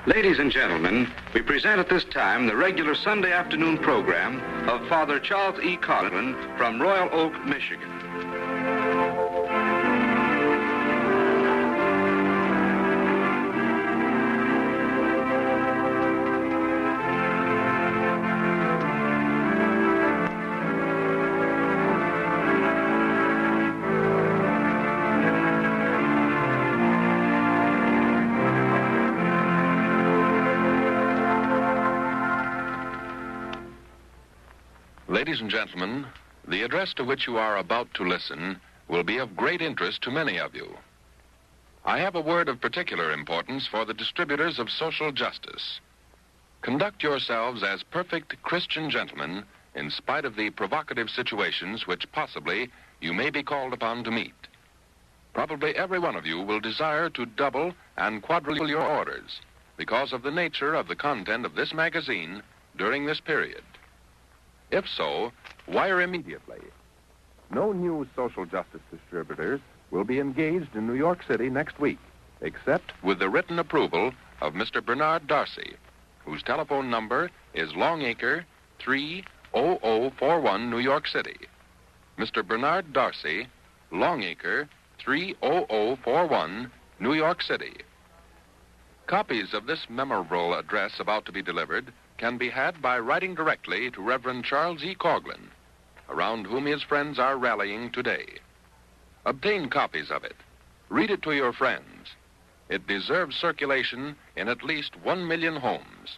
Ladies and gentlemen, we present at this time the regular Sunday afternoon program of Father Charles E. Coughlin from Royal Oak, Michigan. Ladies and gentlemen, the address to which you are about to listen will be of great interest to many of you. I have a word of particular importance for the distributors of social justice. Conduct yourselves as perfect Christian gentlemen in spite of the provocative situations which possibly you may be called upon to meet. Probably every one of you will desire to double and quadruple your orders because of the nature of the content of this magazine during this period. If so, wire immediately. No new social justice distributors will be engaged in New York City next week, except with the written approval of Mr. Bernard Darcy, whose telephone number is Longacre 30041, New York City. Mr. Bernard Darcy, Longacre 30041, New York City. Copies of this memorable address about to be delivered can be had by writing directly to Reverend Charles E. Coughlin, around whom his friends are rallying today. Obtain copies of it. Read it to your friends. It deserves circulation in at least 1 million homes.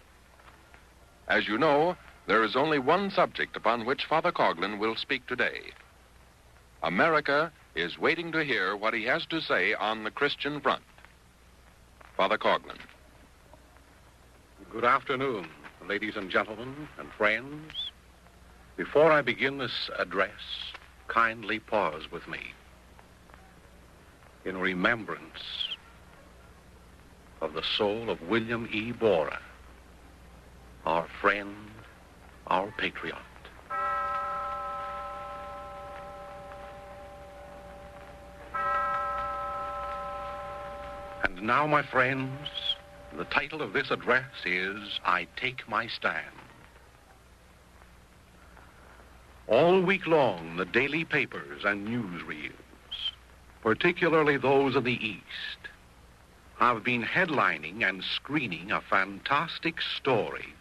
As you know, there is only one subject upon which Father Coughlin will speak today. America is waiting to hear what he has to say on the Christian front. Father Coughlin. Good afternoon, ladies and gentlemen and friends. Before I begin this address, kindly pause with me in remembrance of the soul of William E. Borah, our friend, our patriot. And now, my friends, the title of this address is, I Take My Stand. All week long, the daily papers and newsreels, particularly those of the East, have been headlining and screening a fantastic story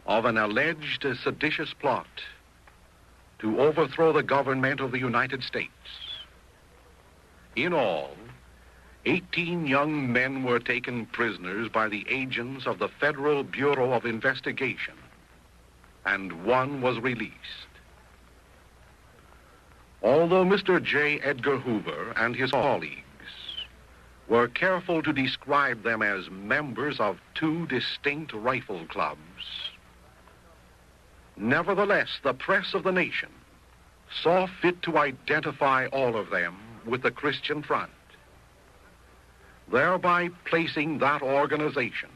of an alleged seditious plot to overthrow the government of the United States. In all, 18 young men were taken prisoners by the agents of the Federal Bureau of Investigation, and one was released. Although Mr. J. Edgar Hoover and his colleagues were careful to describe them as members of 2 distinct rifle clubs, nevertheless, the press of the nation saw fit to identify all of them with the Christian Front, thereby placing that organization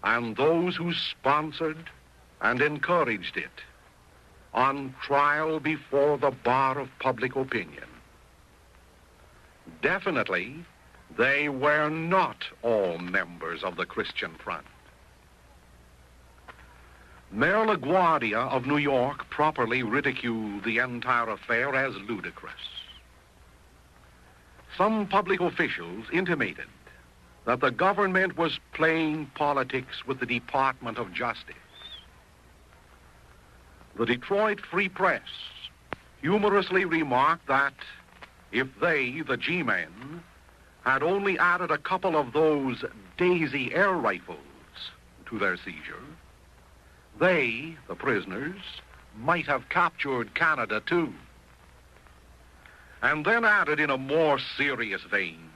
and those who sponsored and encouraged it on trial before the bar of public opinion. Definitely, they were not all members of the Christian Front. Mayor LaGuardia of New York properly ridiculed the entire affair as ludicrous. Some public officials intimated that the government was playing politics with the Department of Justice. The Detroit Free Press humorously remarked that if they, the G-men, had only added a couple of those Daisy air rifles to their seizure, they, the prisoners, might have captured Canada too. And then added in a more serious vein,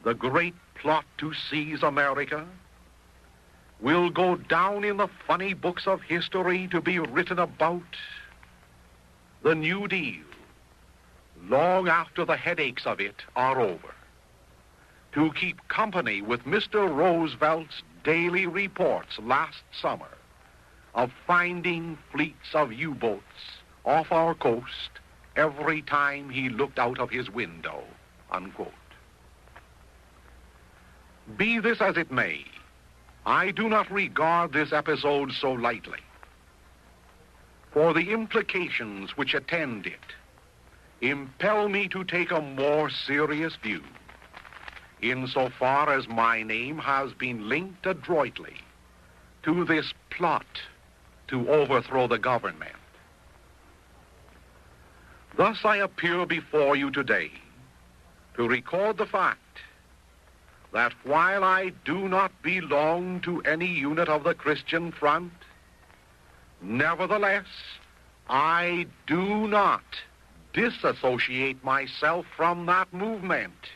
the great plot to seize America will go down in the funny books of history to be written about the New Deal long after the headaches of it are over, to keep company with Mr. Roosevelt's daily reports last summer of finding fleets of U-boats off our coast every time he looked out of his window, unquote. Be this as it may, I do not regard this episode so lightly, for the implications which attend it impel me to take a more serious view, insofar as my name has been linked adroitly to this plot to overthrow the government. Thus I appear before you today to record the fact that while I do not belong to any unit of the Christian front, nevertheless, I do not disassociate myself from that movement.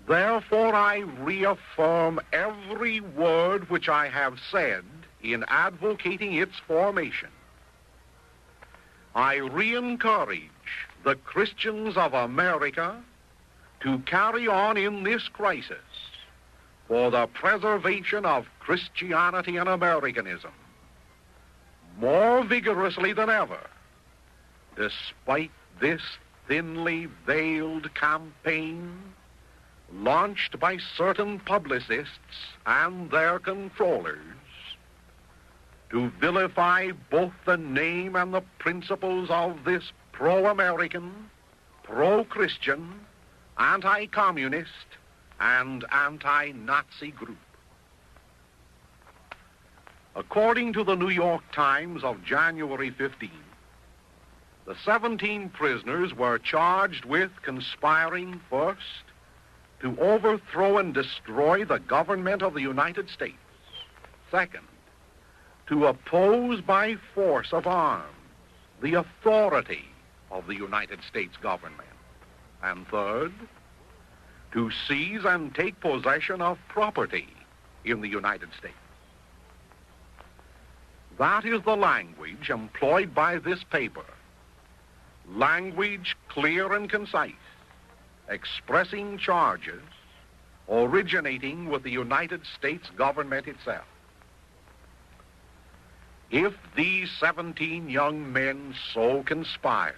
Therefore, I reaffirm every word which I have said in advocating its formation. I re-encourage the Christians of America to carry on in this crisis for the preservation of Christianity and Americanism more vigorously than ever, despite this thinly veiled campaign launched by certain publicists and their controllers to vilify both the name and the principles of this pro-American, pro-Christian, anti-communist, and anti-Nazi group. According to the New York Times of January 15, the 17 prisoners were charged with conspiring, first, to overthrow and destroy the government of the United States. Second, to oppose by force of arms the authority of the United States government. And third, to seize and take possession of property in the United States. That is the language employed by this paper. Language clear and concise, expressing charges originating with the United States government itself. If these 17 young men so conspired,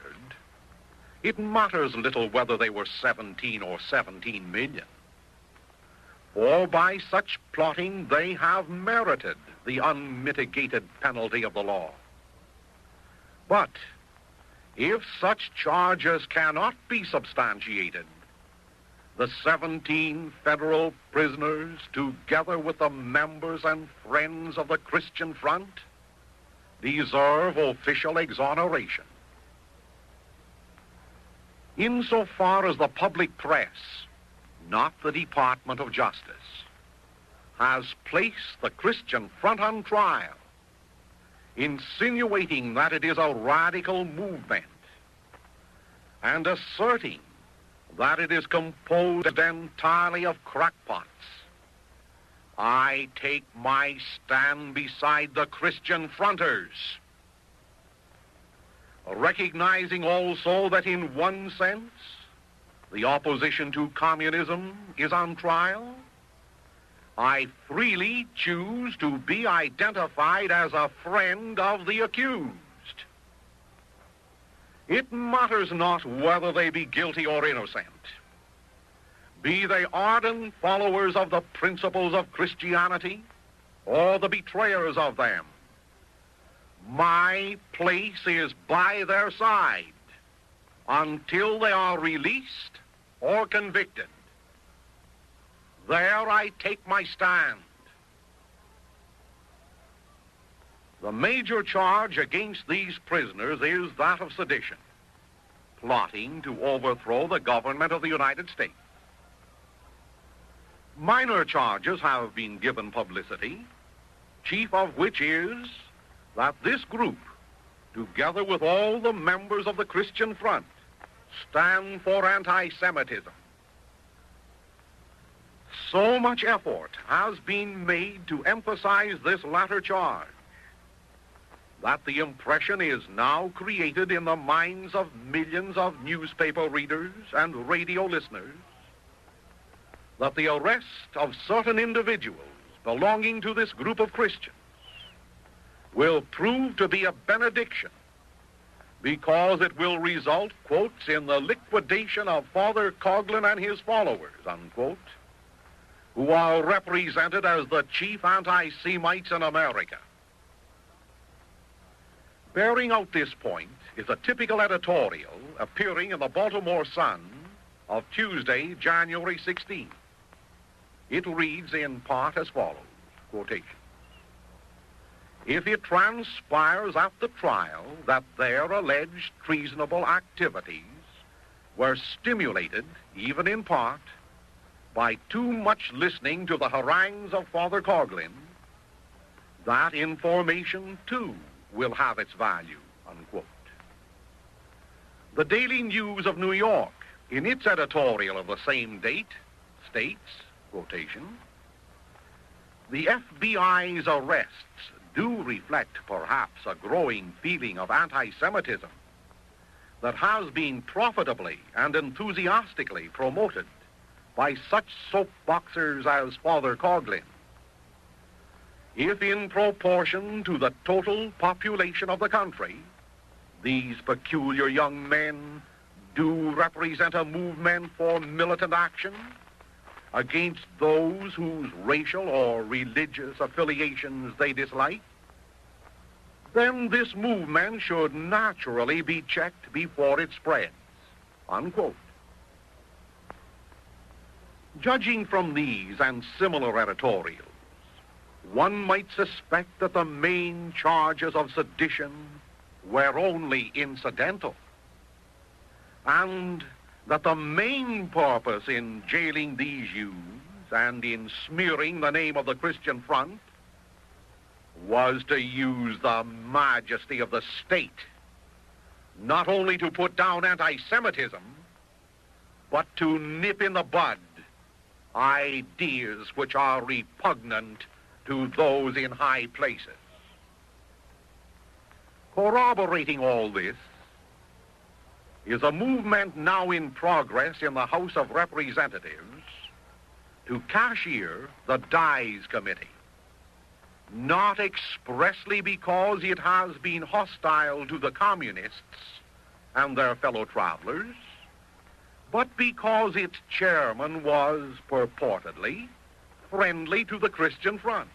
it matters little whether they were 17 or 17 million. For by such plotting they have merited the unmitigated penalty of the law. But if such charges cannot be substantiated, the 17 federal prisoners, together with the members and friends of the Christian Front, deserve official exoneration. Insofar as the public press, not the Department of Justice, has placed the Christian Front on trial, insinuating that it is a radical movement, and asserting that it is composed entirely of crackpots, I take my stand beside the Christian Fronters, recognizing also that in one sense, the opposition to communism is on trial. I freely choose to be identified as a friend of the accused. It matters not whether they be guilty or innocent. Be they ardent followers of the principles of Christianity or the betrayers of them. My place is by their side until they are released or convicted. There I take my stand. The major charge against these prisoners is that of sedition, plotting to overthrow the government of the United States. Minor charges have been given publicity, chief of which is that this group, together with all the members of the Christian Front, stand for anti-Semitism. So much effort has been made to emphasize this latter charge that the impression is now created in the minds of millions of newspaper readers and radio listeners that the arrest of certain individuals belonging to this group of Christians will prove to be a benediction, because it will result, quotes, in the liquidation of Father Coughlin and his followers, unquote, who are represented as the chief anti-Semites in America. Bearing out this point is a typical editorial appearing in the Baltimore Sun of Tuesday, January 16th. It reads in part as follows, quotation, "If it transpires at the trial that their alleged treasonable activities were stimulated, even in part, by too much listening to the harangues of Father Coughlin, that information, too, will have its value," unquote. The Daily News of New York, in its editorial of the same date, states, quotation, "The FBI's arrests do reflect perhaps a growing feeling of anti-Semitism that has been profitably and enthusiastically promoted by such soapboxers as Father Coughlin. If in proportion to the total population of the country, these peculiar young men do represent a movement for militant action against those whose racial or religious affiliations they dislike, then this movement should naturally be checked before it spreads," unquote. Judging from these and similar editorials, one might suspect that the main charges of sedition were only incidental, and that the main purpose in jailing these youths and in smearing the name of the Christian Front was to use the majesty of the state, not only to put down anti-Semitism, but to nip in the bud ideas which are repugnant to those in high places. Corroborating all this is a movement now in progress in the House of Representatives to cashier the Dies Committee, not expressly because it has been hostile to the communists and their fellow travelers, but because its chairman was purportedly friendly to the Christian Front.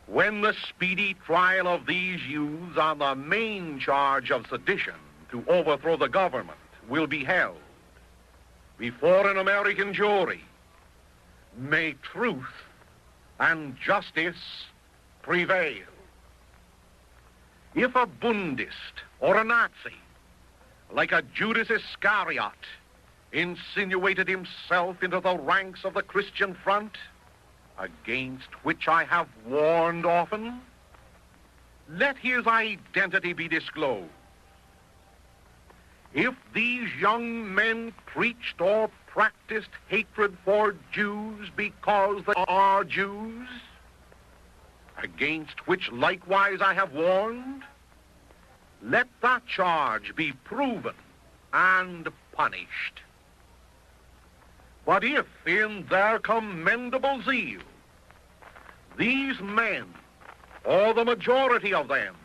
When the speedy trial of these youths on the main charge of sedition to overthrow the government will be held before an American jury, may truth and justice prevail. If a Bundist or a Nazi, like a Judas Iscariot, insinuated himself into the ranks of the Christian Front, against which I have warned often, let his identity be disclosed. If these young men preached or practiced hatred for Jews because they are Jews, against which likewise I have warned, let that charge be proven and punished. But if in their commendable zeal these men, or the majority of them,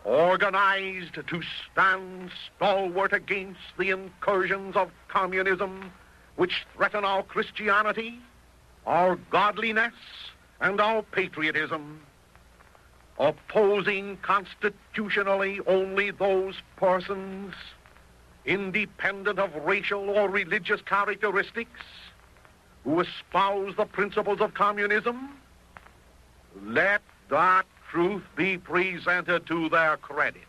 organized to stand stalwart against the incursions of communism which threaten our Christianity, our godliness, and our patriotism, opposing constitutionally only those persons independent of racial or religious characteristics who espouse the principles of communism, let that truth be presented to their credit.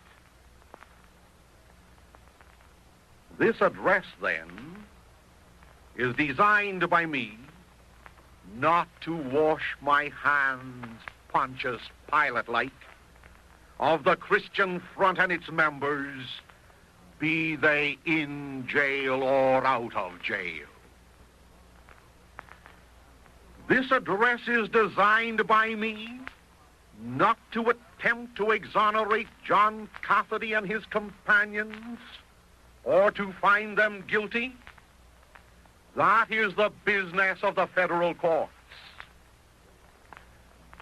This address, then, is designed by me not to wash my hands, Pontius Pilate-like, of the Christian Front and its members, be they in jail or out of jail. This address is designed by me not to attempt to exonerate John Cafferty and his companions or to find them guilty. That is the business of the federal courts.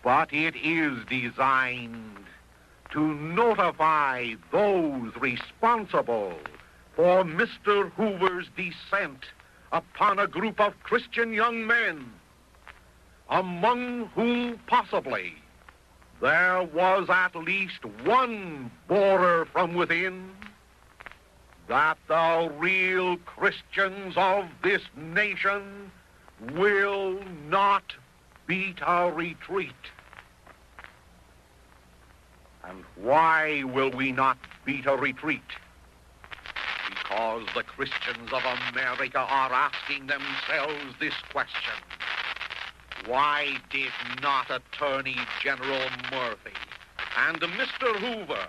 But it is designed to notify those responsible for Mr. Hoover's descent upon a group of Christian young men, among whom possibly there was at least one borer from within, that the real Christians of this nation will not beat a retreat. And why will we not beat a retreat? Because the Christians of America are asking themselves this question. Why did not Attorney General Murphy and Mr. Hoover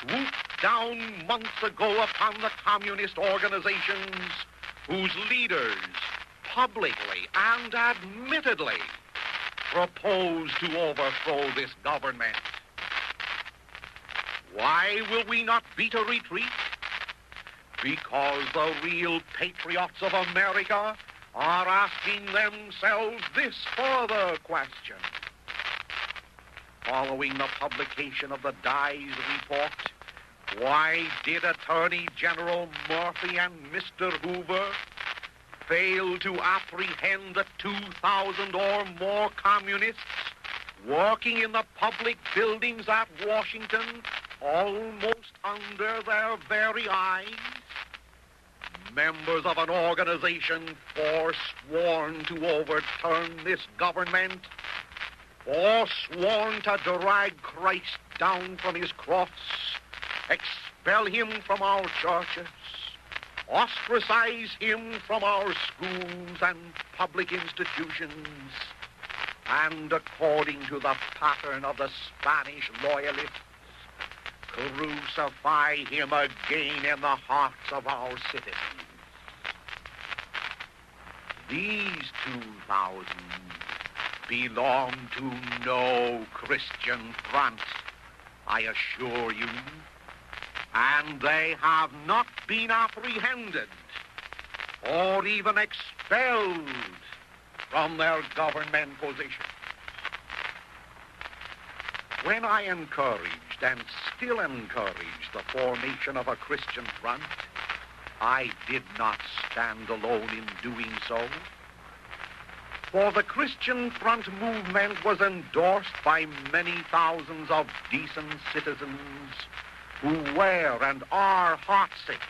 swoop down months ago upon the communist organizations whose leaders publicly and admittedly proposed to overthrow this government? Why will we not beat a retreat? Because the real patriots of America are asking themselves this further question. Following the publication of the Dies report, why did Attorney General Murphy and Mr. Hoover fail to apprehend the 2,000 or more communists working in the public buildings at Washington almost under their very eyes? Members of an organization forsworn to overturn this government, forsworn to drag Christ down from his cross, expel him from our churches, ostracize him from our schools and public institutions, and according to the pattern of the Spanish loyalists, crucify him again in the hearts of our citizens. These 2,000 belong to no Christian front, I assure you, and they have not been apprehended or even expelled from their government positions. When I encouraged and still encourage the formation of a Christian front, I did not stand alone in doing so. For the Christian front movement was endorsed by many thousands of decent citizens who were and are heartsick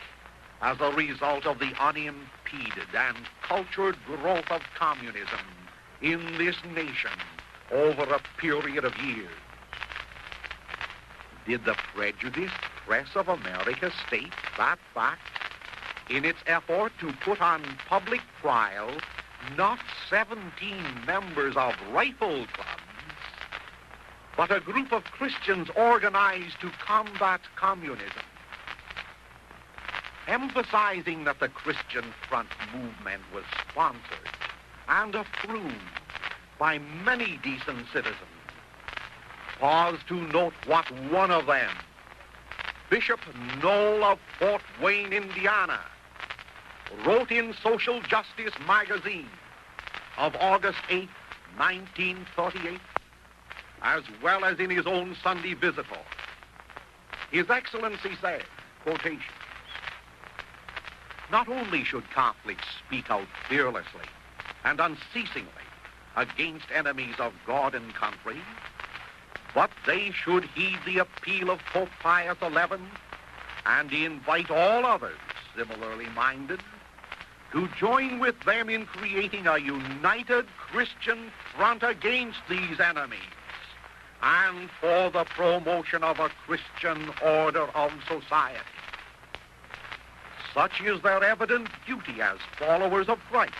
as a result of the unimpeded and cultured growth of communism in this nation over a period of years. Did the prejudiced press of America state that fact in its effort to put on public trial not 17 members of rifle clubs, but a group of Christians organized to combat communism? Emphasizing that the Christian Front movement was sponsored and approved by many decent citizens, pause to note what one of them, Bishop Noel of Fort Wayne, Indiana, wrote in Social Justice magazine of August 8, 1938, as well as in his own Sunday Visitor. His Excellency said, quotation, "Not only should Catholics speak out fearlessly and unceasingly against enemies of God and country, but they should heed the appeal of Pope Pius XI and invite all others similarly minded to join with them in creating a united Christian front against these enemies and for the promotion of a Christian order of society. Such is their evident duty as followers of Christ,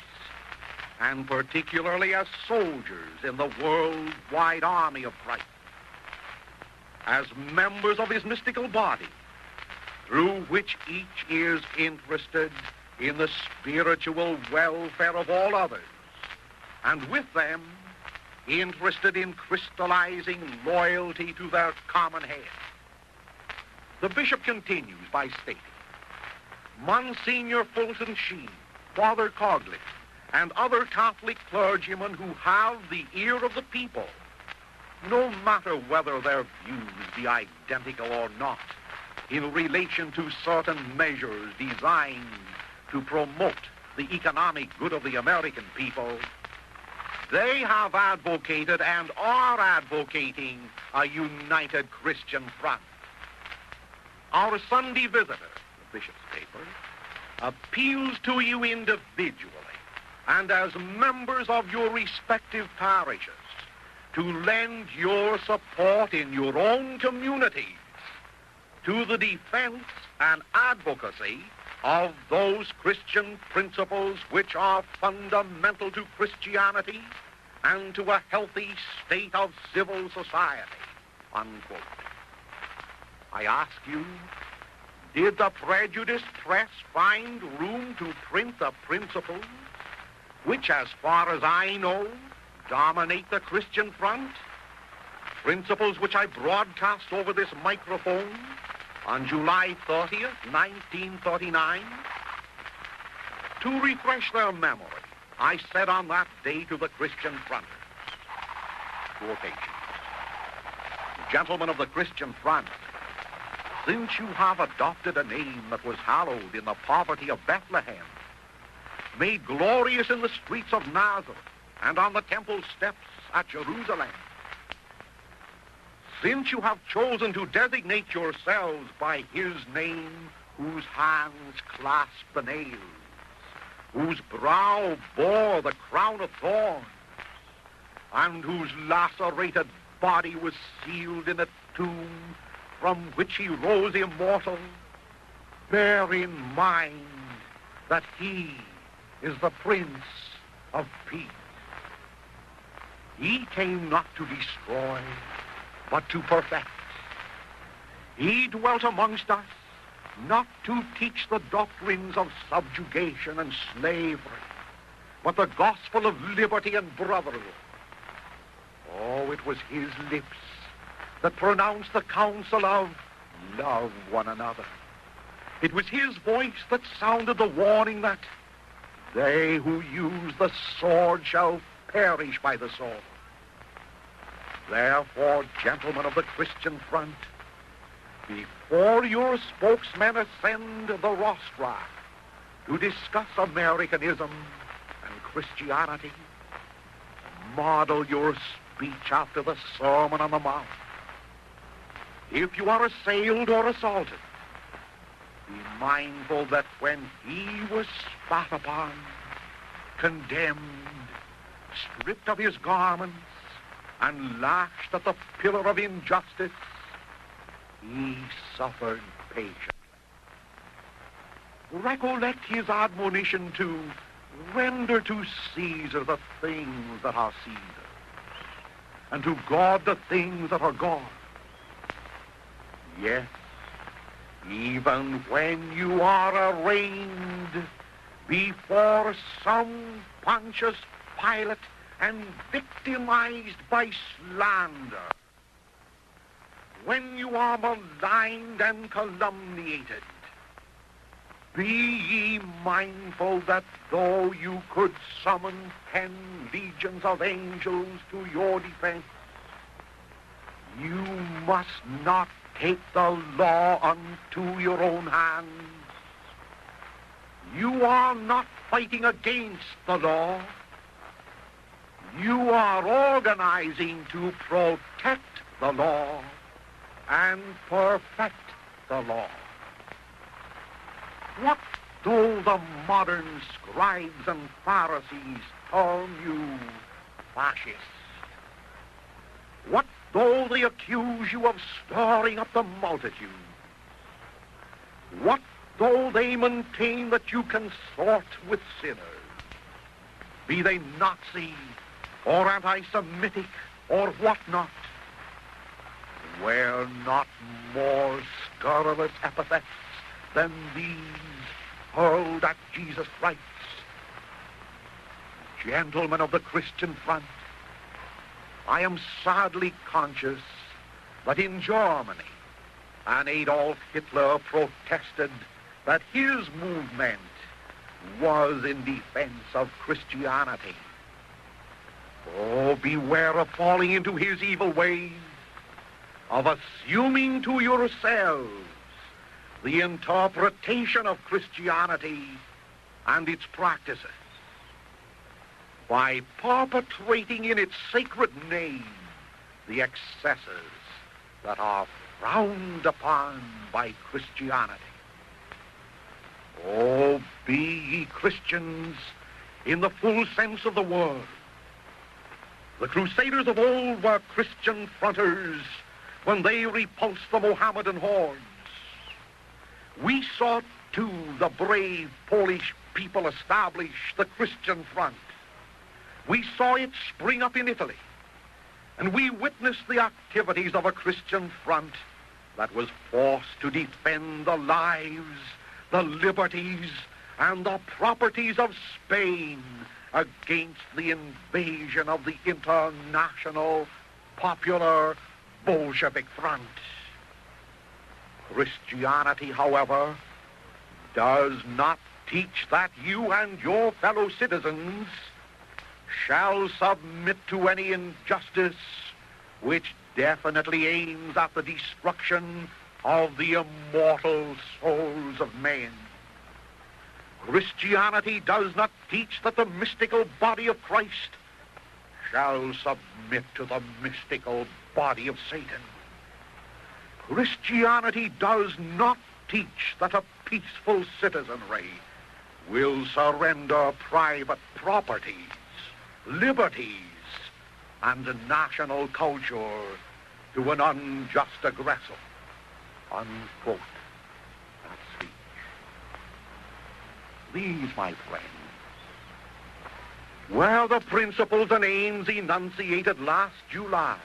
and particularly as soldiers in the worldwide army of Christ, as members of his mystical body, through which each is interested in the spiritual welfare of all others, and with them interested in crystallizing loyalty to their common head." The bishop continues by stating, "Monsignor Fulton Sheen, Father Coughlin, and other Catholic clergymen who have the ear of the people no matter whether their views be identical or not, in relation to certain measures designed to promote the economic good of the American people, they have advocated and are advocating a united Christian front. Our Sunday Visitor, the bishop's paper, appeals to you individually and as members of your respective parishes to lend your support in your own communities to the defense and advocacy of those Christian principles which are fundamental to Christianity and to a healthy state of civil society, unquote. I ask you, did the prejudiced press find room to print the principles which, as far as I know, dominate the Christian front? Principles which I broadcast over this microphone on July 30th, 1939. To refresh their memory, I said on that day to the Christian fronters, quotation, "Gentlemen of the Christian front, since you have adopted a name that was hallowed in the poverty of Bethlehem, made glorious in the streets of Nazareth and on the temple steps at Jerusalem, since you have chosen to designate yourselves by his name whose hands clasped the nails, whose brow bore the crown of thorns, and whose lacerated body was sealed in a tomb from which he rose immortal, bear in mind that he is the Prince of Peace. He came not to destroy, but to perfect. He dwelt amongst us, not to teach the doctrines of subjugation and slavery, but the gospel of liberty and brotherhood. Oh, it was his lips that pronounced the counsel of love one another. It was his voice that sounded the warning that they who use the sword shall perish by the sword. Therefore, gentlemen of the Christian front, before your spokesmen ascend the rostrum to discuss Americanism and Christianity, model your speech after the Sermon on the Mount. If you are assailed or assaulted, be mindful that when he was spat upon, condemned, stripped of his garments, and lashed at the pillar of injustice, he suffered patiently. Recollect his admonition to render to Caesar the things that are Caesar's, and to God the things that are God's. Yes, even when you are arraigned before some Pontius Pilate and victimized by slander, when you are maligned and calumniated, be ye mindful that though you could summon 10 legions of angels to your defense, you must not take the law unto your own hands. You are not fighting against the law. You are organizing to protect the law and perfect the law. What though the modern scribes and Pharisees term you fascist? What though they accuse you of stirring up the multitude? What though they maintain that you consort with sinners, be they Nazi or anti-Semitic or whatnot? Were not more scurrilous epithets than these hurled at Jesus Christ? Gentlemen of the Christian front, I am sadly conscious that in Germany, an Adolf Hitler protested that his movement was in defense of Christianity. Oh, beware of falling into his evil ways, of assuming to yourselves the interpretation of Christianity and its practices, by perpetrating in its sacred name the excesses that are frowned upon by Christianity. Oh, be ye Christians in the full sense of the word. The Crusaders of old were Christian fronters when they repulsed the Mohammedan hordes. We saw, too, the brave Polish people establish the Christian front. We saw it spring up in Italy, and we witnessed the activities of a Christian front that was forced to defend the lives, the liberties, and the properties of Spain against the invasion of the international popular Bolshevik front. Christianity, however, does not teach that you and your fellow citizens shall submit to any injustice which definitely aims at the destruction of the immortal souls of men. Christianity does not teach that the mystical body of Christ shall submit to the mystical body of Satan. Christianity does not teach that a peaceful citizenry will surrender private properties, liberties, and national culture to an unjust aggressor. Unquote. That speech. These, my friends, were the principles and aims enunciated last July.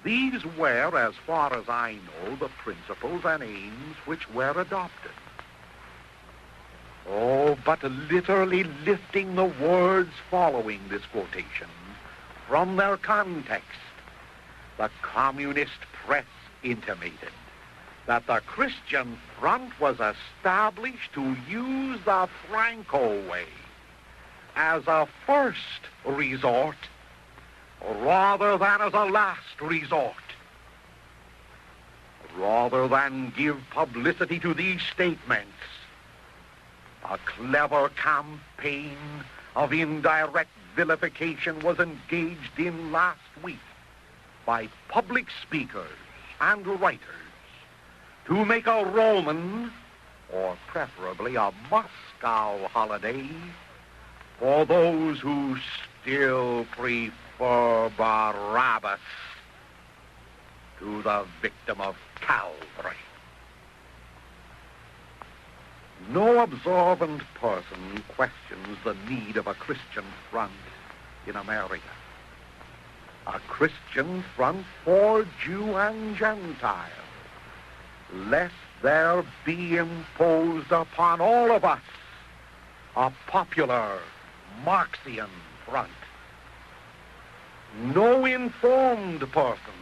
These were, as far as I know, the principles and aims which were adopted. Oh, but literally lifting the words following this quotation from their context, the communist press intimated that the Christian front was established to use the Franco way as a first resort rather than as a last resort. Rather than give publicity to these statements, a clever campaign of indirect vilification was engaged in last week by public speakers and writers to make a Roman, or preferably a Moscow holiday, for those who still prefer Barabbas to the victim of Calvary. No observant person questions the need of a Christian front in America. A Christian front for Jew and Gentile, lest there be imposed upon all of us a popular Marxian front. No informed person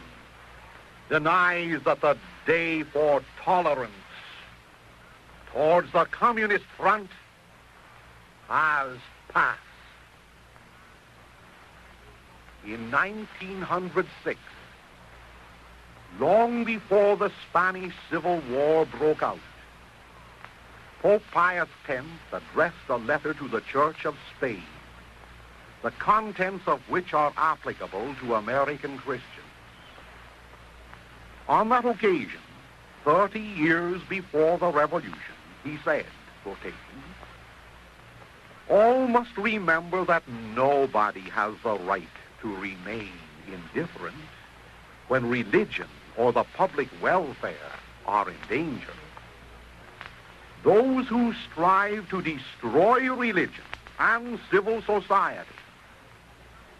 denies that the day for tolerance towards the communist front has passed. In 1906, long before the Spanish Civil War broke out, Pope Pius X addressed a letter to the Church of Spain, the contents of which are applicable to American Christians. On that occasion, 30 years before the Revolution, he said, quotation, "All must remember that nobody has the right to remain indifferent when religion or the public welfare are in danger. Those who strive to destroy religion and civil society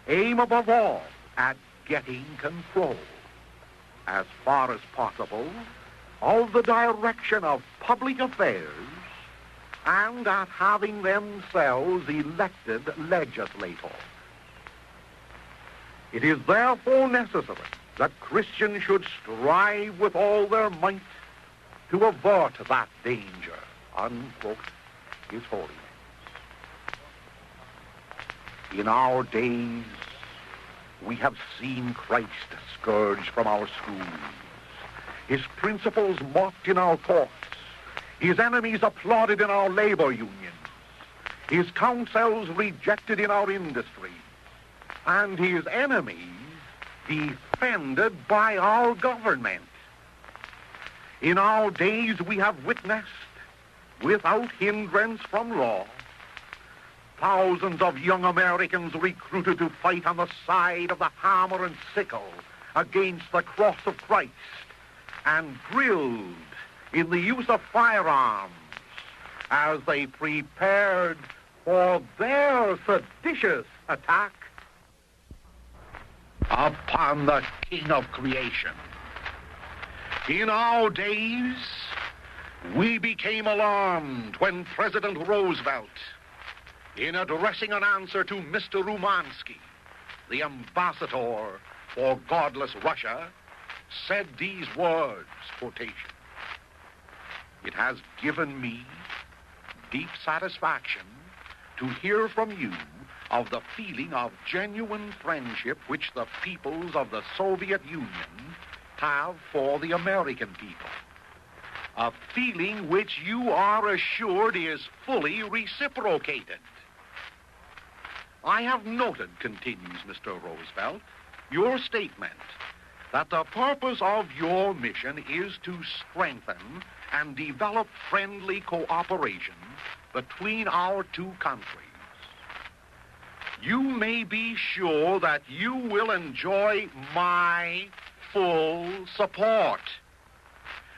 aim above all at getting control, as far as possible, of the direction of public affairs and at having themselves elected legislators. It is therefore necessary that Christians should strive with all their might to avert that danger," unquote, His Holiness. In our days, we have seen Christ scourged from our schools, his principles mocked in our courts, his enemies applauded in our labor unions, his counsels rejected in our industry, and his enemies defended by our government. In our days, we have witnessed, without hindrance from law, thousands of young Americans recruited to fight on the side of the hammer and sickle against the cross of Christ and drilled in the use of firearms as they prepared for their seditious attack upon the King of creation. In our days, we became alarmed when President Roosevelt, in addressing an answer to Mr. Umansky, the ambassador for godless Russia, said these words, quotation, "It has given me deep satisfaction to hear from you of the feeling of genuine friendship which the peoples of the Soviet Union have for the American people, a feeling which you are assured is fully reciprocated. I have noted," continues Mr. Roosevelt, "your statement that the purpose of your mission is to strengthen and develop friendly cooperation between our two countries. You may be sure that you will enjoy my full support,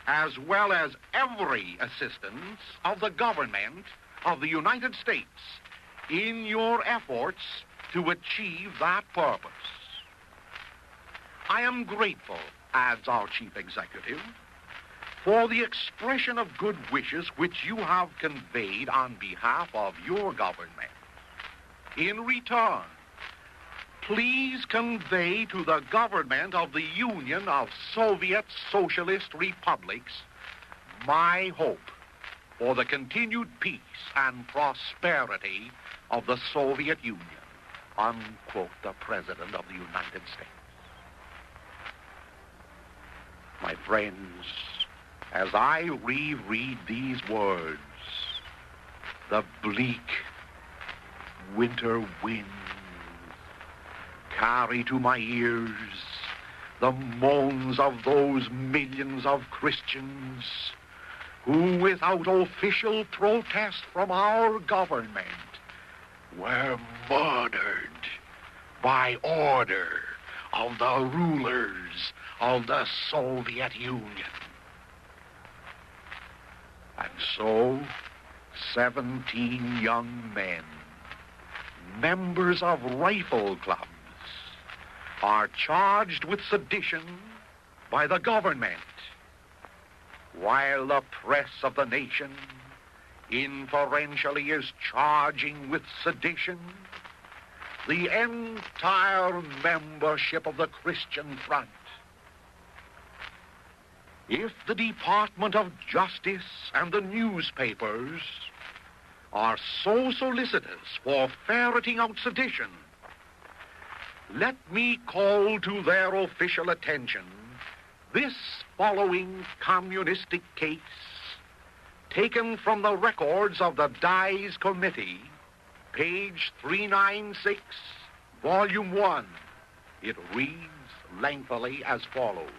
as well as every assistance of the government of the United States in your efforts to achieve that purpose. I am grateful," adds our chief executive, "for the expression of good wishes which you have conveyed on behalf of your government. In return, please convey to the government of the Union of Soviet Socialist Republics my hope for the continued peace and prosperity of the Soviet Union," unquote, the President of the United States. My friends, as I reread these words, the bleak winter winds carry to my ears the moans of those millions of Christians who, without official protest from our government, were murdered by order of the rulers of the Soviet Union. And so, 17 young men, members of rifle clubs, are charged with sedition by the government, while the press of the nation inferentially is charging with sedition the entire membership of the Christian Front. If the Department of Justice and the newspapers are so solicitous for ferreting out sedition, let me call to their official attention this following communistic case taken from the records of the Dies Committee, page 396, volume 1. It reads lengthily as follows,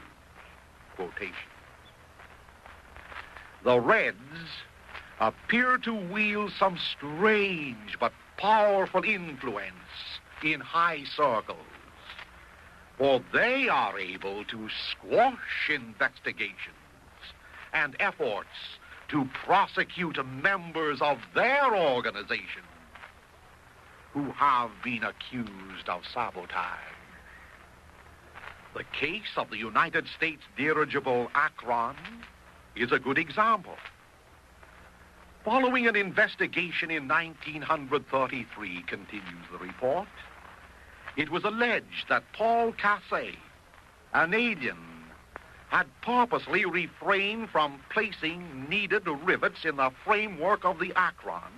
quotation. The Reds appear to wield some strange but powerful influence in high circles, for they are able to squash investigations and efforts to prosecute members of their organization who have been accused of sabotage. The case of the United States dirigible Akron is a good example. Following an investigation in 1933, continues the report, it was alleged that Paul Cassay, an alien, had purposely refrained from placing needed rivets in the framework of the Akron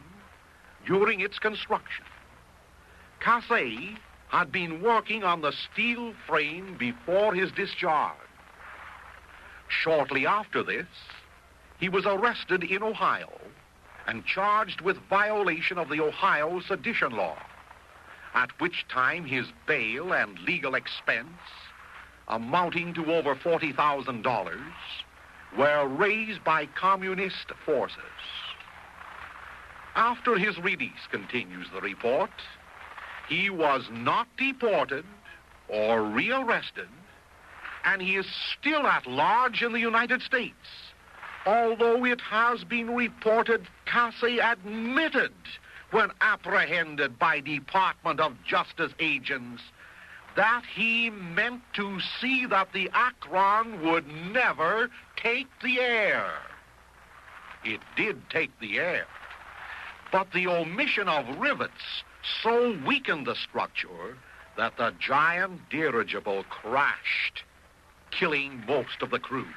during its construction. Casey had been working on the steel frame before his discharge. Shortly after this, he was arrested in Ohio and charged with violation of the Ohio sedition law, at which time his bail and legal expense, amounting to over $40,000, were raised by communist forces. After his release, continues the report, he was not deported or rearrested, and he is still at large in the United States, although it has been reported Casey admitted when apprehended by Department of Justice agents that he meant to see that the Akron would never take the air. It did take the air, but the omission of rivets so weakened the structure that the giant dirigible crashed, killing most of the crew.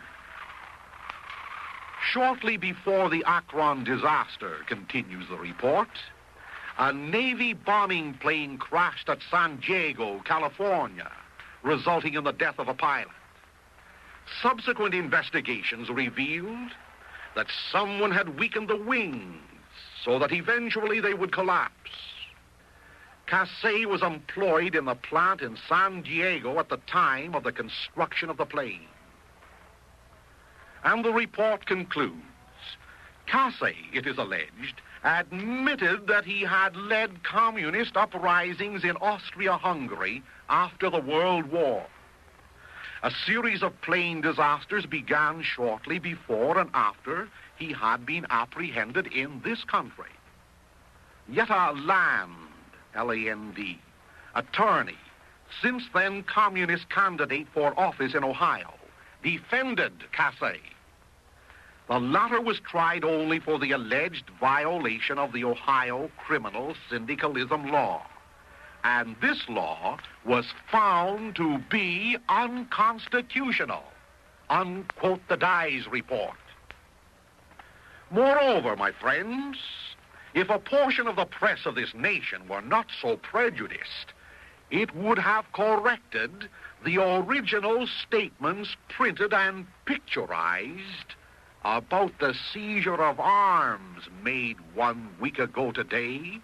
Shortly before the Akron disaster, continues the report, a Navy bombing plane crashed at San Diego, California, resulting in the death of a pilot. Subsequent investigations revealed that someone had weakened the wings so that eventually they would collapse. Casey was employed in the plant in San Diego at the time of the construction of the plane. And the report concludes, Casey, it is alleged, admitted that he had led communist uprisings in Austria-Hungary after the World War. A series of plane disasters began shortly before and after he had been apprehended in this country. Yet a Land, L-A-N-D, attorney, since then communist candidate for office in Ohio, defended Casey. The latter was tried only for the alleged violation of the Ohio criminal syndicalism law, and this law was found to be unconstitutional, unquote the Dies report. Moreover, my friends, if a portion of the press of this nation were not so prejudiced, it would have corrected the original statements printed and picturized about the seizure of arms made 1 week ago today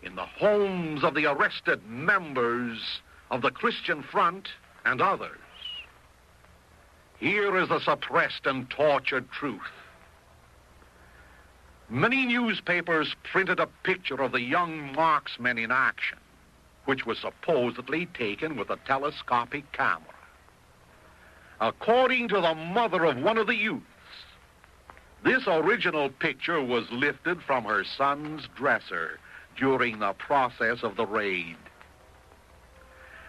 in the homes of the arrested members of the Christian Front and others. Here is the suppressed and tortured truth. Many newspapers printed a picture of the young marksmen in action, which was supposedly taken with a telescopic camera. According to the mother of one of the youths, this original picture was lifted from her son's dresser during the process of the raid.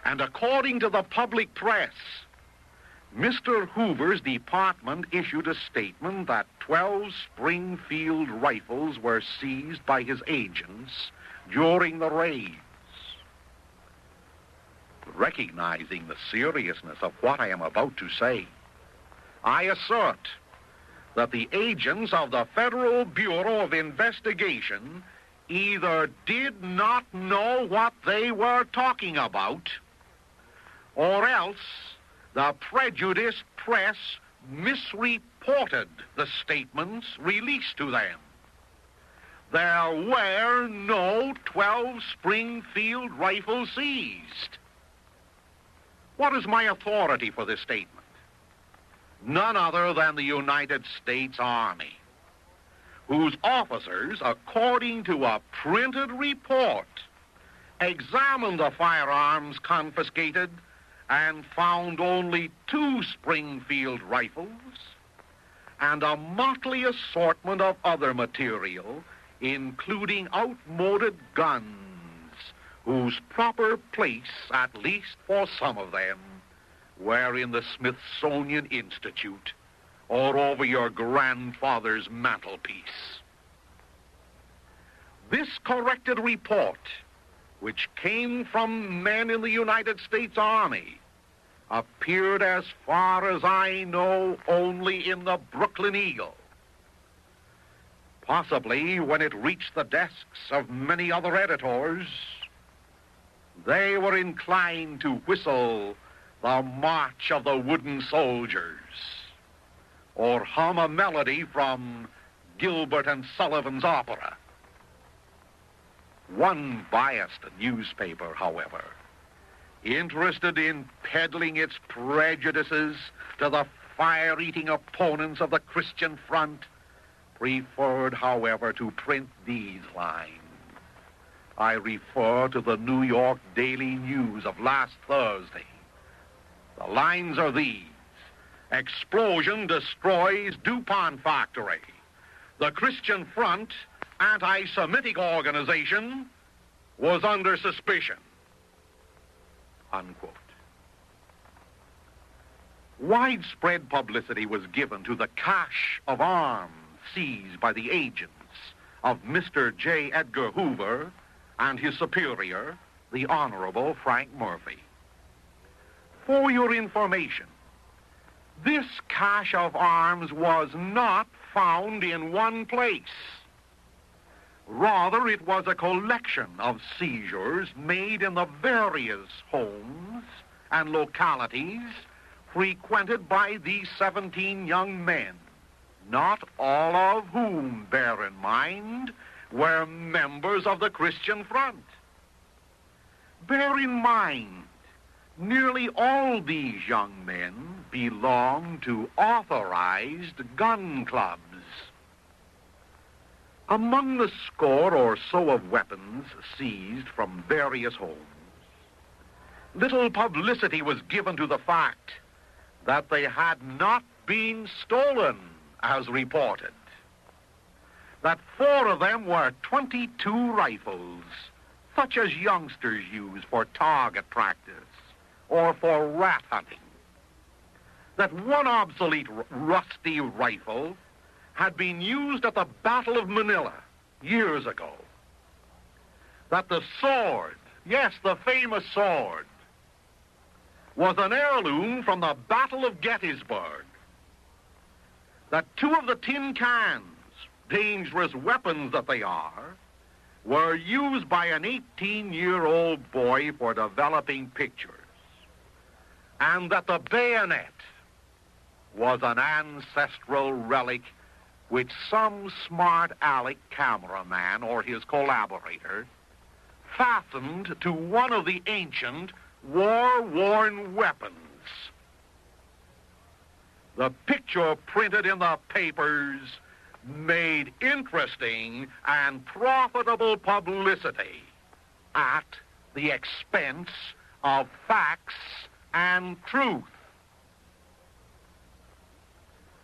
And according to the public press, Mr. Hoover's department issued a statement that 12 Springfield rifles were seized by his agents during the raids. Recognizing the seriousness of what I am about to say, I assert that the agents of the Federal Bureau of Investigation either did not know what they were talking about, or else the prejudiced press misreported the statements released to them. There were no 12 Springfield rifles seized. What is my authority for this statement? None other than the United States Army, whose officers, according to a printed report, examined the firearms confiscated and found only 2 Springfield rifles and a motley assortment of other material, including outmoded guns, whose proper place, at least for some of them, were in the Smithsonian Institute or over your grandfather's mantelpiece. This corrected report, which came from men in the United States Army, appeared, as far as I know, only in the Brooklyn Eagle. Possibly when it reached the desks of many other editors, They were inclined to whistle the March of the Wooden Soldiers, or hum a melody from Gilbert and Sullivan's opera. One biased newspaper, however, interested in peddling its prejudices to the fire-eating opponents of the Christian front, preferred, however, to print these lines. I refer to the New York Daily News of last Thursday. The lines are these: explosion destroys DuPont factory. The Christian Front, anti-Semitic organization, was under suspicion. Unquote. Widespread publicity was given to the cache of arms seized by the agents of Mr. J. Edgar Hoover and his superior, the Honorable Frank Murphy. For your information, this cache of arms was not found in one place. Rather, it was a collection of seizures made in the various homes and localities frequented by these 17 young men, not all of whom, bear in mind, were members of the Christian Front. Bear in mind, nearly all these young men belonged to authorized gun clubs. Among the score or so of weapons seized from various homes, little publicity was given to the fact that they had not been stolen, as reported. That 4 of them were .22 rifles, such as youngsters use for target practice or for rat hunting. That 1 obsolete rusty rifle had been used at the Battle of Manila years ago. That the sword, yes, the famous sword, was an heirloom from the Battle of Gettysburg. That 2 of the tin cans, dangerous weapons that they are, were used by an 18-year-old boy for developing pictures. And that the bayonet was an ancestral relic which some smart aleck cameraman or his collaborator fastened to one of the ancient war-worn weapons. The picture printed in the papers made interesting and profitable publicity at the expense of facts and truth.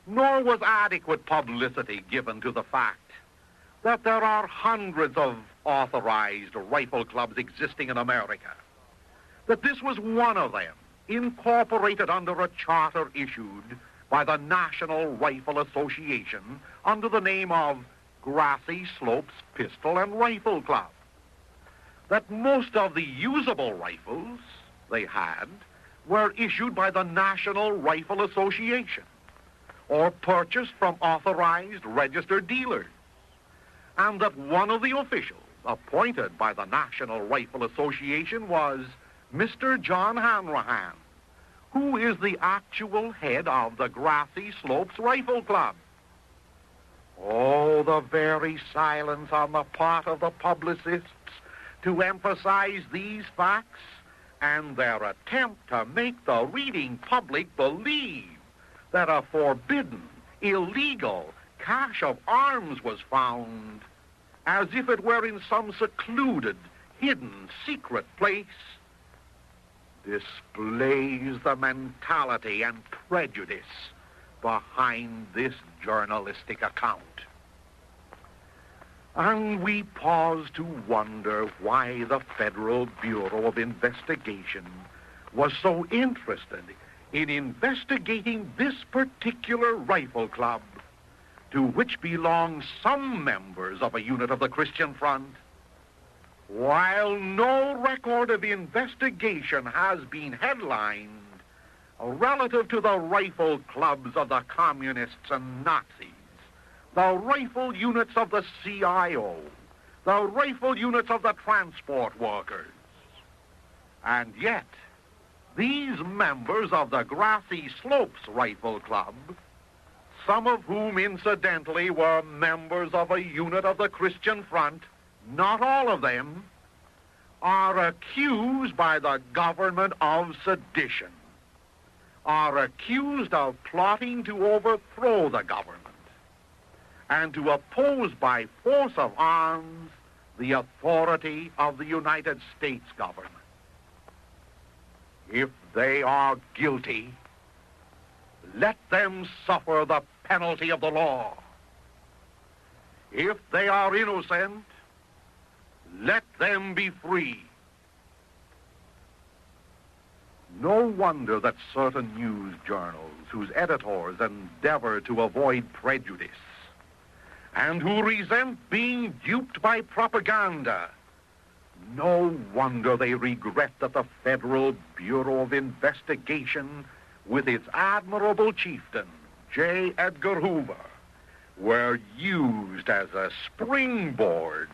Nor was adequate publicity given to the fact that there are hundreds of authorized rifle clubs existing in America, that this was one of them, incorporated under a charter issued by the National Rifle Association under the name of Grassy Slopes Pistol and Rifle Club, that most of the usable rifles they had were issued by the National Rifle Association or purchased from authorized registered dealers, and that one of the officials appointed by the National Rifle Association was Mr. John Hanrahan, who is the actual head of the Grassy Slopes Rifle Club. Oh, the very silence on the part of the publicists to emphasize these facts and their attempt to make the reading public believe that a forbidden, illegal cache of arms was found, as if it were in some secluded, hidden, secret place, displays the mentality and prejudice behind this journalistic account. And we pause to wonder why the Federal Bureau of Investigation was so interested in investigating this particular rifle club, to which belong some members of a unit of the Christian Front, while no record of investigation has been headlined relative to the rifle clubs of the communists and Nazis, the rifle units of the CIO, the rifle units of the transport workers. And yet, these members of the Grassy Slopes Rifle Club, some of whom incidentally were members of a unit of the Christian Front, not all of them, are accused by the government of sedition, are accused of plotting to overthrow the government and to oppose by force of arms the authority of the United States government. If they are guilty, let them suffer the penalty of the law. If they are innocent, let them be free. No wonder that certain news journals whose editors endeavor to avoid prejudice and who resent being duped by propaganda, no wonder they regret that the Federal Bureau of Investigation, with its admirable chieftain, J. Edgar Hoover, were used as a springboard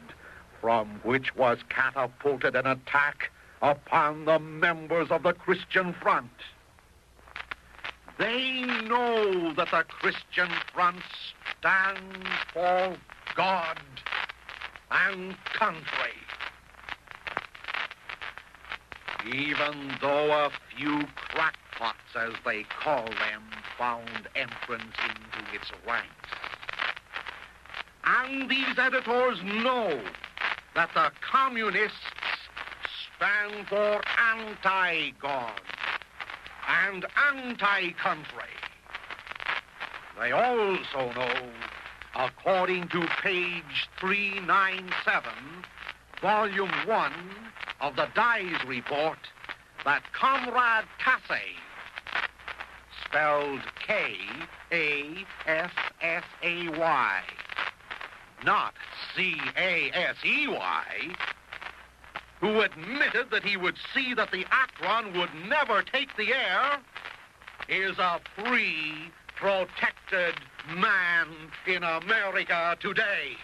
from which was catapulted an attack upon the members of the Christian Front. They know that the Christian Front stands for God and country. Even though a few crackpots, as they call them, found entrance into its ranks. And these editors know that the communists stand for anti-God and anti-country. They also know, according to page 397, volume 1 of the Dies Report, that Comrade Tassay, spelled K-A-S-S-A-Y, not C-A-S-E-Y, who admitted that he would see that the Akron would never take the air, is a free, protected man in America today.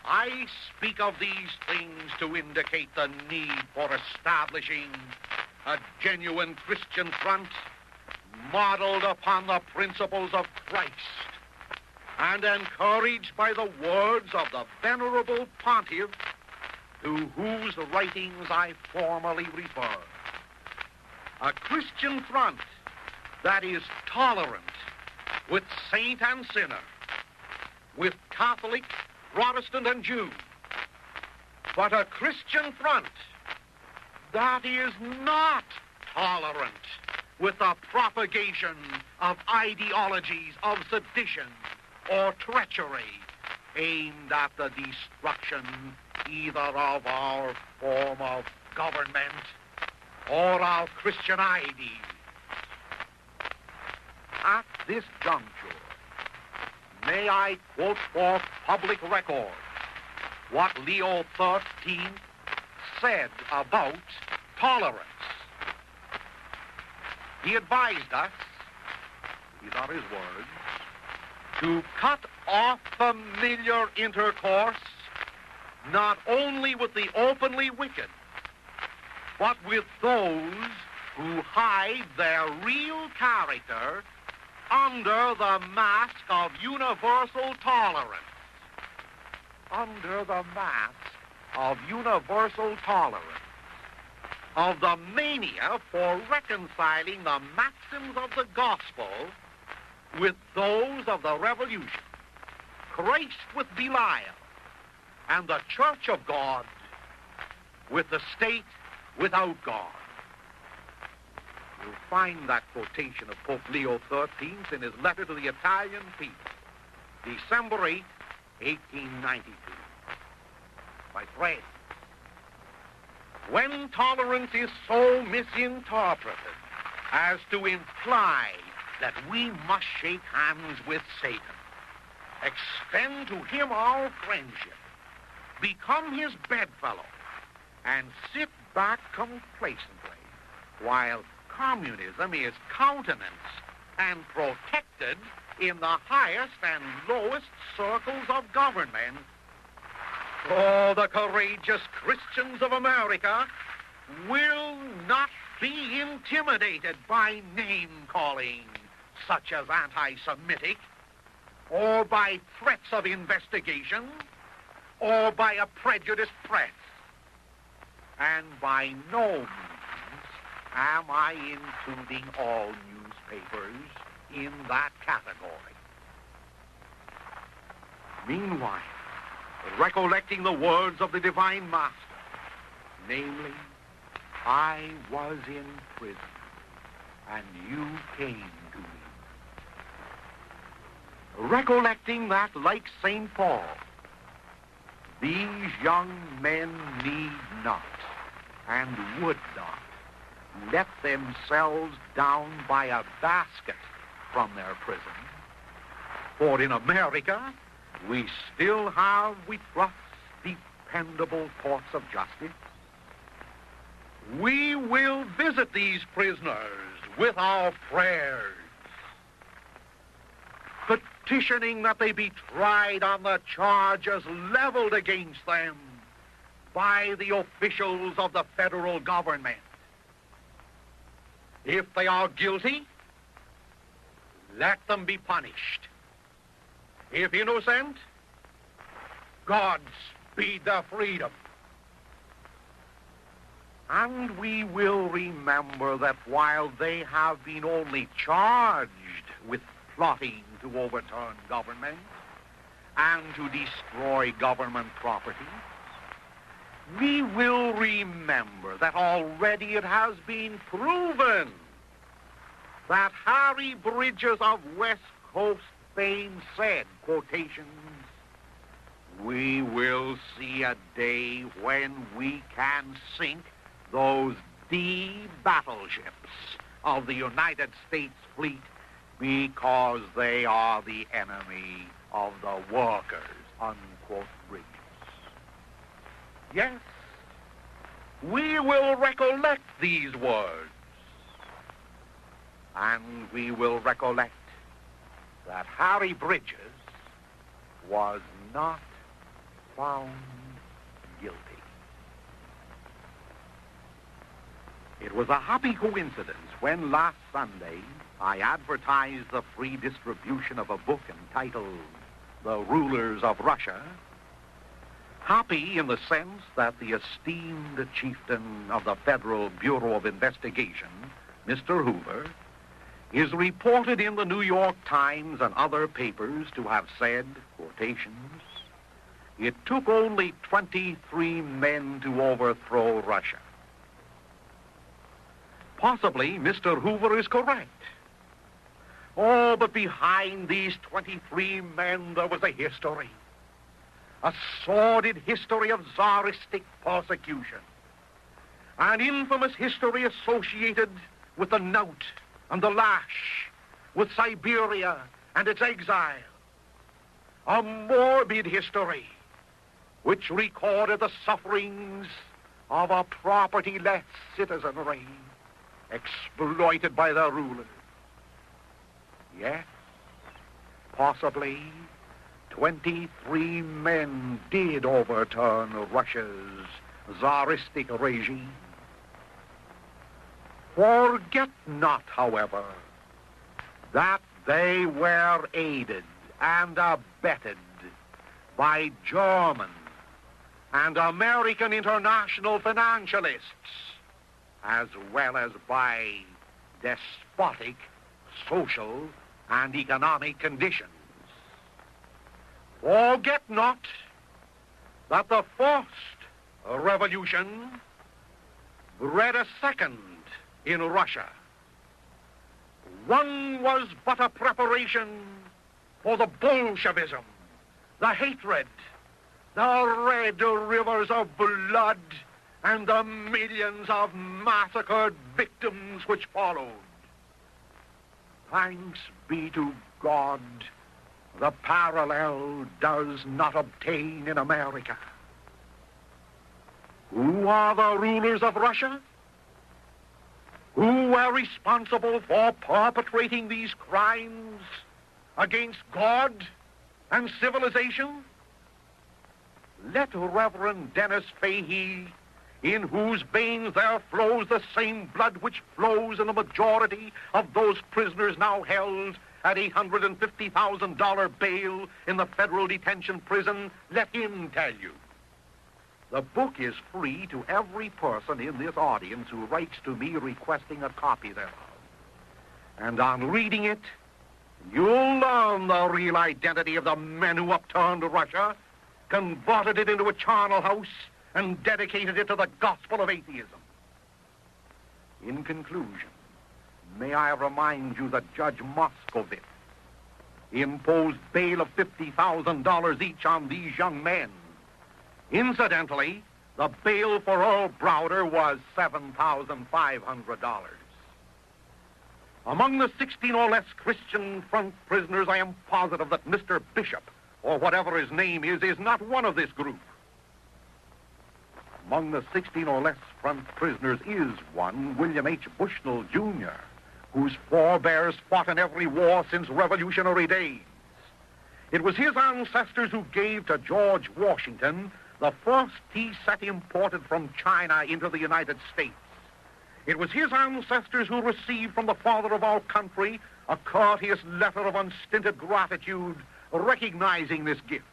I speak of these things to indicate the need for establishing a genuine Christian front modeled upon the principles of Christ and encouraged by the words of the Venerable Pontiff, to whose writings I formally refer. A Christian front that is tolerant with saint and sinner, with Catholic, Protestant, and Jew, but a Christian front that is not tolerant with the propagation of ideologies of sedition or treachery aimed at the destruction either of our form of government or our Christian ideals. At this juncture, may I quote for public record what Leo XIII said about tolerance. He advised us, these are his words, to cut off familiar intercourse not only with the openly wicked, but with those who hide their real character under the mask of universal tolerance. Under the mask of universal tolerance, of the mania for reconciling the maxims of the gospel with those of the revolution, Christ with Belial, and the Church of God with the state without God. You'll find that quotation of Pope Leo XIII in his letter to the Italian people, December 8, 1892. My friend, when tolerance is so misinterpreted as to imply that we must shake hands with Satan, extend to him our friendship, become his bedfellow, and sit back complacently while communism is countenanced and protected in the highest and lowest circles of government, Oh, the courageous Christians of America will not be intimidated by name-calling, such as anti-Semitic, or by threats of investigation, or by a prejudiced press. And by no means am I including all newspapers in that category. Meanwhile, recollecting the words of the Divine Master, namely, I was in prison, and you came to me. Recollecting that, like St. Paul, these young men need not and would not let themselves down by a basket from their prison. For in America, we still have, we trust, dependable courts of justice. We will visit these prisoners with our prayers, petitioning that they be tried on the charges leveled against them by the officials of the federal government. If they are guilty, let them be punished. If innocent, God speed their freedom. And we will remember that while they have been only charged with plotting to overturn government and to destroy government property, we will remember that already it has been proven that Harry Bridges of West Coast fame said, quotations, "We will see a day when we can sink those D battleships of the United States fleet because they are the enemy of the workers," unquote, Bridges. Yes, we will recollect these words, and we will recollect that Harry Bridges was not found guilty. It was a happy coincidence when last Sunday I advertised the free distribution of a book entitled The Rulers of Russia. Happy in the sense that the esteemed chieftain of the Federal Bureau of Investigation, Mr. Hoover, is reported in the New York Times and other papers to have said, quotations, "It took only 23 men to overthrow Russia." Possibly Mr. Hoover is correct. Oh, but behind these 23 men there was a history. A sordid history of Tsaristic persecution. An infamous history associated with the knout and the lash, with Siberia and its exile. A morbid history which recorded the sufferings of a property-less citizenry exploited by their rulers. Yes, possibly 23 men did overturn Russia's Tsaristic regime. Forget not, however, that they were aided and abetted by German and American international financialists, as well as by despotic social and economic conditions. Forget not that the first revolution bred a second in Russia. One was but a preparation for the Bolshevism, the hatred, the red rivers of blood, and the millions of massacred victims which followed. Thanks be to God, the parallel does not obtain in America. Who are the rulers of Russia? Who were responsible for perpetrating these crimes against God and civilization? let Reverend Dennis Fahey, in whose veins there flows the same blood which flows in the majority of those prisoners now held at $850,000 bail in the federal detention prison, let him tell you. The book is free to every person in this audience who writes to me requesting a copy thereof. And on reading it, you'll learn the real identity of the men who upturned Russia, converted it into a charnel house, and dedicated it to the gospel of atheism. In conclusion, may I remind you that Judge Moscovitz imposed bail of $50,000 each on these young men. Incidentally, the bail for Earl Browder was $7,500. Among the 16 or less Christian front prisoners, I am positive that Mr. Bishop, or whatever his name is not one of this group. Among the 16 or less front prisoners is one, William H. Bushnell, Jr., whose forebears fought in every war since Revolutionary days. It was his ancestors who gave to George Washington the first tea set imported from China into the United States. It was his ancestors who received from the father of our country a courteous letter of unstinted gratitude recognizing this gift.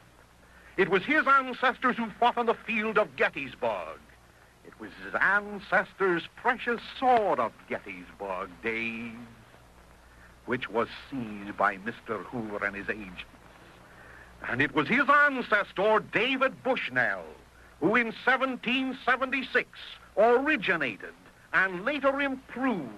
It was his ancestors who fought on the field of Gettysburg. It was his ancestors' precious sword of Gettysburg days, which was seized by Mr. Hoover and his agents. And it was his ancestor, David Bushnell, who in 1776 originated and later improved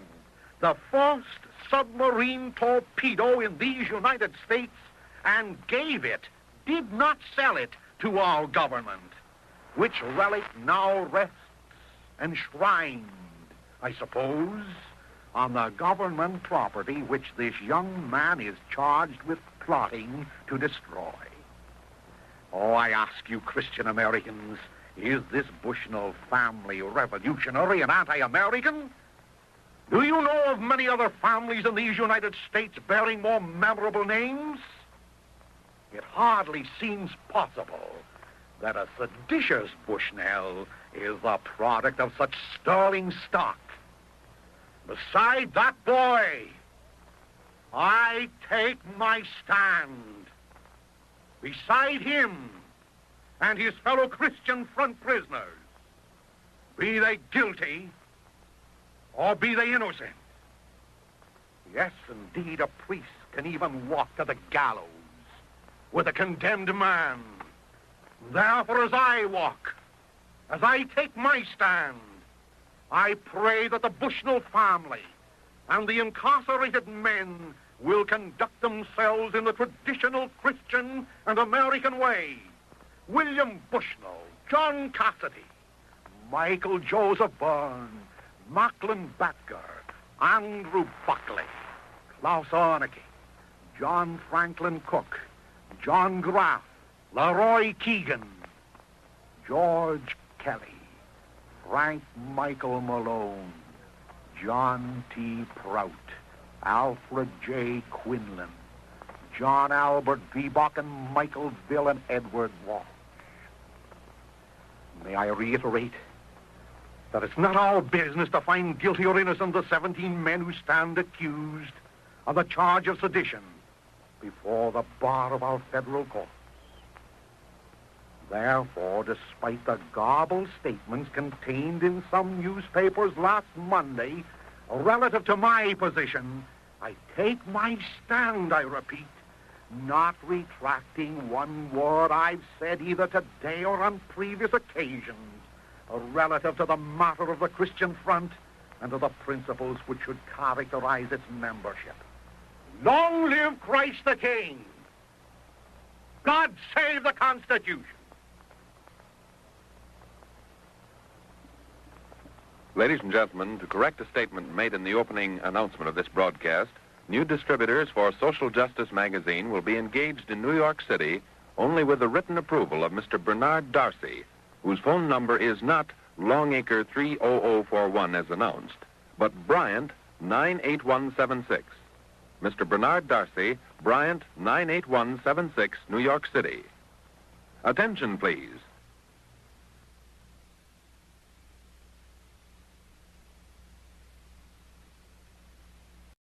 the first submarine torpedo in these United States and gave it, did not sell it, to our government, which relic now rests enshrined, I suppose, on the government property which this young man is charged with plotting to destroy. Oh, I ask you, Christian Americans, is this Bushnell family revolutionary and anti-American? Do you know of many other families in these United States bearing more memorable names? It hardly seems possible that a seditious Bushnell is the product of such sterling stock. Beside that boy, I take my stand. Beside him and his fellow Christian front prisoners, be they guilty or be they innocent. Yes, indeed, a priest can even walk to the gallows with a condemned man. Therefore, as I walk, as I take my stand, I pray that the Bushnell family and the incarcerated men will conduct themselves in the traditional Christian and American way. William Bushnell, John Cassidy, Michael Joseph Byrne, Macklin Batker, Andrew Buckley, Klaus Arneke, John Franklin Cook, John Graff, Leroy Keegan, George Kelly, Frank Michael Malone, John T. Prout, Alfred J. Quinlan, John Albert Vebach, and Michael Bill and Edward Walsh. May I reiterate that it's not our business to find guilty or innocent the 17 men who stand accused of the charge of sedition before the bar of our federal courts. Therefore, despite the garbled statements contained in some newspapers last Monday relative to my position, I take my stand, I repeat, not retracting one word I've said either today or on previous occasions relative to the matter of the Christian front and to the principles which should characterize its membership. Long live Christ the King! God save the Constitution! Ladies and gentlemen, to correct a statement made in the opening announcement of this broadcast, new distributors for Social Justice magazine will be engaged in New York City only with the written approval of Mr. Bernard Darcy, whose phone number is not Longacre 30041 as announced, but Bryant 98176. Mr. Bernard Darcy, Bryant 98176, New York City. Attention, please.